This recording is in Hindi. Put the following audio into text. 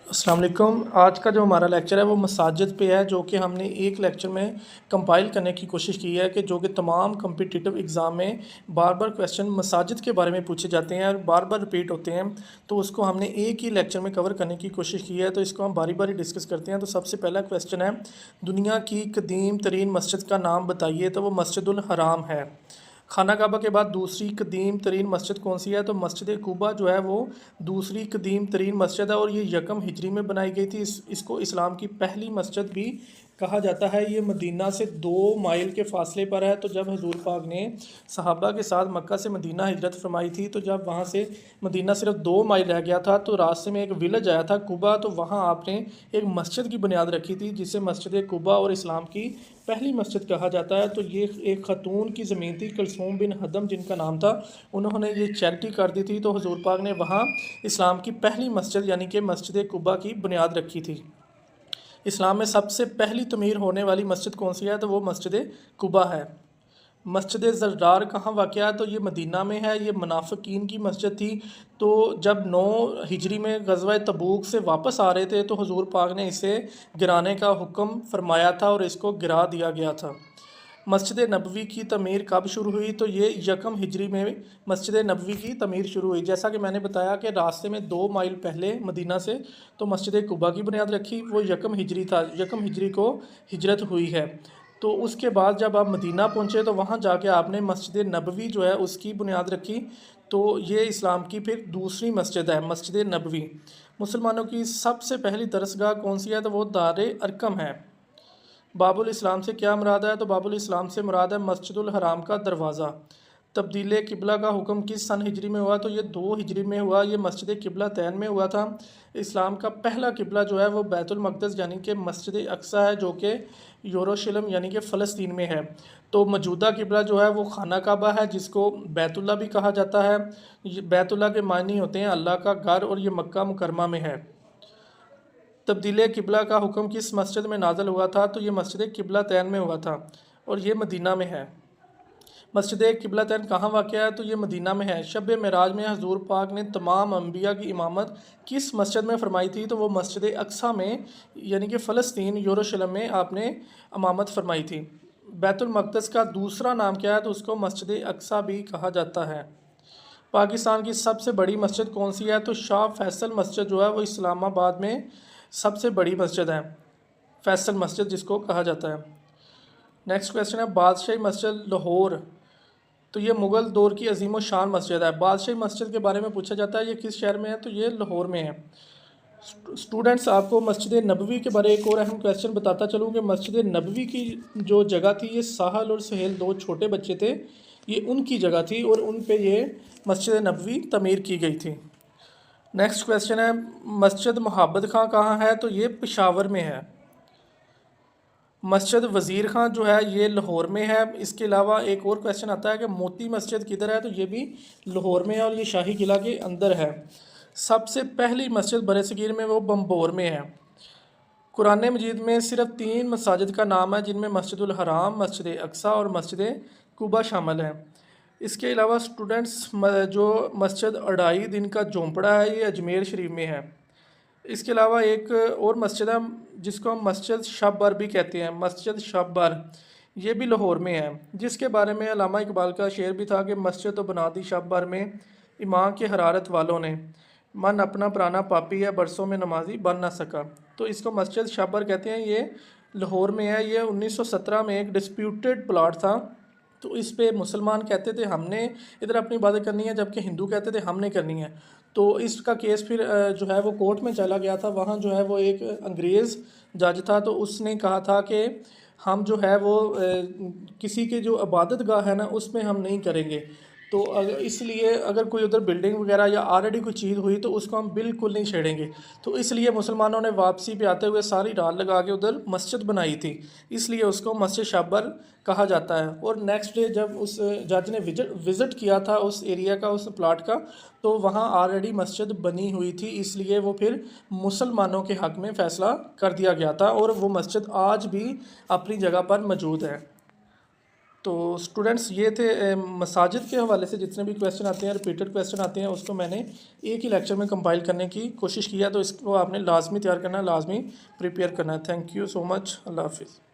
अस्सलाम वालेकुम। आज का जो हमारा लेक्चर है वो मसाजिद पे है, जो कि हमने एक लेक्चर में कंपाइल करने की कोशिश की है कि जो कि तमाम कम्पिटिटिव एग्ज़ाम में बार बार क्वेश्चन मसाजिद के बारे में पूछे जाते हैं और बार बार रिपीट होते हैं। तो उसको हमने एक ही लेक्चर में कवर करने की कोशिश की है, तो इसको हम बारी बारी डिस्कस करते हैं। तो सबसे पहला क्वेश्चन है, दुनिया की कदीम तरीन मस्जिद का नाम बताइए। तो वो मस्जिदुल हराम है। खाना काबा के बाद दूसरी कदीम तरीन मस्जिद कौन सी है? तो मस्जिद कुबा जो है वो दूसरी कदीम तरीन मस्जिद है और ये यकम हिजरी में बनाई गई थी। इसको इस्लाम की पहली मस्जिद भी कहा जाता है। ये मदीना से 2 मील के फासले पर है। तो जब हजूर पाक ने सहाबा के साथ मक्का से मदीना हिजरत फरमाई थी, तो जब वहाँ से मदीना सिर्फ 2 मील रह गया था, तो रास्ते में एक विलेज आया था कुबा। तो वहाँ आपने एक मस्जिद की बुनियाद रखी थी, जिसे मस्जिद कुबा और इस्लाम की पहली मस्जिद कहा जाता है। तो ये एक ख़तून की ज़मीन थी, कुलसूम बिन हदम जिनका नाम था। उन्होंने ये चैरिटी कर दी थी, तो हजूर पाक ने वहाँ इस्लाम की पहली मस्जिद यानी कि मस्जिद कुबा की बुनियाद रखी थी। इस्लाम में सबसे पहली तमीर होने वाली मस्जिद कौन सी है? तो वो मस्जिद कुबा है। मस्जिद ज़र्रार कहाँ वाक़ है? तो ये मदीना में है। ये मुनाफ़िकीन की मस्जिद थी। तो जब 9 हिजरी में ग़ज़वा तबूक से वापस आ रहे थे, तो हुज़ूर पाक ने इसे गिराने का हुक्म फरमाया था और इसको गिरा दिया गया था। मस्जिद नबवी की तमीर कब शुरू हुई? तो ये यकम हिजरी में मस्जिद नबवी की तमीर शुरू हुई। जैसा कि मैंने बताया कि रास्ते में 2 मील पहले मदीना से तो मस्जिद कुबा की बुनियाद रखी, वो यकम हिजरी था। यकम हिजरी को हिजरत हुई है। तो उसके बाद जब आप मदीना पहुँचे, तो वहाँ जाके आपने मस्जिद नबवी जो है उसकी बुनियाद रखी। तो ये इस्लाम की फिर दूसरी मस्जिद है, मस्जिद नबवी। मुसलमानों की सबसे पहली दरसगाह कौन सी है? तो वो दार अरकम है। बाबुल इस्लाम से क्या मुराद है? तो बाबुल इस्लाम से मुराद है मस्जिदुल हराम का दरवाज़ा। तब्दील किबला का हुक्म किस सन हिजरी में हुआ? तो ये 2 हिजरी में हुआ। ये मस्जिद किबला तैन में हुआ था। इस्लाम का पहला किबला जो है वो बैतुल मक़दस यानी कि मस्जिद अक्सा है, जो कि यरूशलेम यानी कि फ़लस्तीन में है। तो मौजूदा किबला जो है वो खाना काबा है, जिसको बैतुल्ला भी कहा जाता है। ये बैतुल्ला के मायने होते हैं अल्लाह का घर, और ये मक्का मुकरमा में है। तब्दील किबला का हुक्म किस मस्जिद में नाज़िल हुआ था? तो ये मस्जिद किबला तैन में हुआ था और ये मदीना में है। मस्जिद किबला तैन कहाँ वाक़या है? तो ये मदीना में है। शब मेराज में हजूर पाक ने तमाम अम्बिया की इमामत किस मस्जिद में फ़रमाई थी? तो वो मस्जिद अक्सा में यानी कि फ़लस्तीन यरूशलेम में आपने इमामत फ़रमाई थी। बैतुल मक़दस का दूसरा नाम क्या है? तो उसको मस्जिद अक्सा भी कहा जाता है। पाकिस्तान की सबसे बड़ी मस्जिद कौन सी है? तो शाह फैसल मस्जिद जो है वो इस्लामाबाद में सबसे बड़ी मस्जिद है, फैसल मस्जिद जिसको कहा जाता है। नेक्स्ट क्वेश्चन है, बादशाही मस्जिद लाहौर। तो ये मुग़ल दौर की अजीम शान मस्जिद है। बादशाही मस्जिद के बारे में पूछा जाता है, ये किस शहर में है? तो ये लाहौर में है। स्टूडेंट्स, आपको मस्जिद नबवी के बारे में एक और अहम क्वेश्चन बताता चलूँ कि मस्जिद नबवी की जो जगह थी, ये साहल और सहेल 2 छोटे बच्चे थे, ये उनकी जगह थी और उन पे ये मस्जिद नबवी तमीर की गई थी। नेक्स्ट क्वेश्चन है, मस्जिद मुहब्बत खां कहाँ है? तो ये पेशावर में है। मस्जिद वज़ीर खां जो है ये लाहौर में है। इसके अलावा एक और क्वेश्चन आता है कि मोती मस्जिद किधर है? तो ये भी लाहौर में है और ये शाही किला के अंदर है। सबसे पहली मस्जिद बरसगीर में वो बम्बोर में है। कुरान मजीद में सिर्फ 3 मसाजिद का नाम है, जिनमें मस्जिदुल हराम, मस्जिद अक्सा और मस्जिद कुबा शामिल हैं। इसके अलावा स्टूडेंट्स, जो मस्जिद 2.5 दिन का झोंपड़ा है, ये अजमेर शरीफ में है। इसके अलावा एक और मस्जिद है जिसको हम मस्जिद शब्बर भी कहते हैं, मस्जिद शब्बर, ये भी लाहौर में है, जिसके बारे में अल्लामा इकबाल का शेर भी था कि मस्जिद तो बना दी शब्बर में ईमान के हरारत वालों ने, मन अपना पुराना पापी है बरसों में नमाजी बन ना सका। तो इसको मस्जिद शब्बर कहते हैं। ये लाहौर में है। ये 1917 में एक डिस्प्यूटेड प्लाट था। तो इस पे मुसलमान कहते थे हमने इधर अपनी इबादत करनी है, जबकि हिंदू कहते थे हमने करनी है। तो इसका केस फिर जो है वो कोर्ट में चला गया था। वहाँ जो है वो एक अंग्रेज़ जज था, तो उसने कहा था कि हम जो है वो किसी के जो इबादत गाह है ना उसमें हम नहीं करेंगे। तो इसलिए अगर कोई उधर बिल्डिंग वगैरह या ऑलरेडी कोई चीज़ हुई तो उसको हम बिल्कुल नहीं छेड़ेंगे। तो इसलिए मुसलमानों ने वापसी पे आते हुए सारी रात लगा के उधर मस्जिद बनाई थी, इसलिए उसको मस्जिद शब्बर कहा जाता है। और नेक्स्ट डे जब उस जज ने विज़िट किया था उस एरिया का, उस प्लाट का, तो वहाँ ऑलरेडी मस्जिद बनी हुई थी, इसलिए वो फिर मुसलमानों के हक़ में फ़ैसला कर दिया गया था और वो मस्जिद आज भी अपनी जगह पर मौजूद है। तो स्टूडेंट्स ये थे मसाजिद के हवाले से जितने भी क्वेश्चन आते हैं, रिपीटेड क्वेश्चन आते हैं, उसको मैंने एक ही लेक्चर में कंपाइल करने की कोशिश किया। तो इसको आपने लाजमी तैयार करना है, लाजमी प्रिपेयर करना है। Thank you so much. अल्लाह हाफिज़।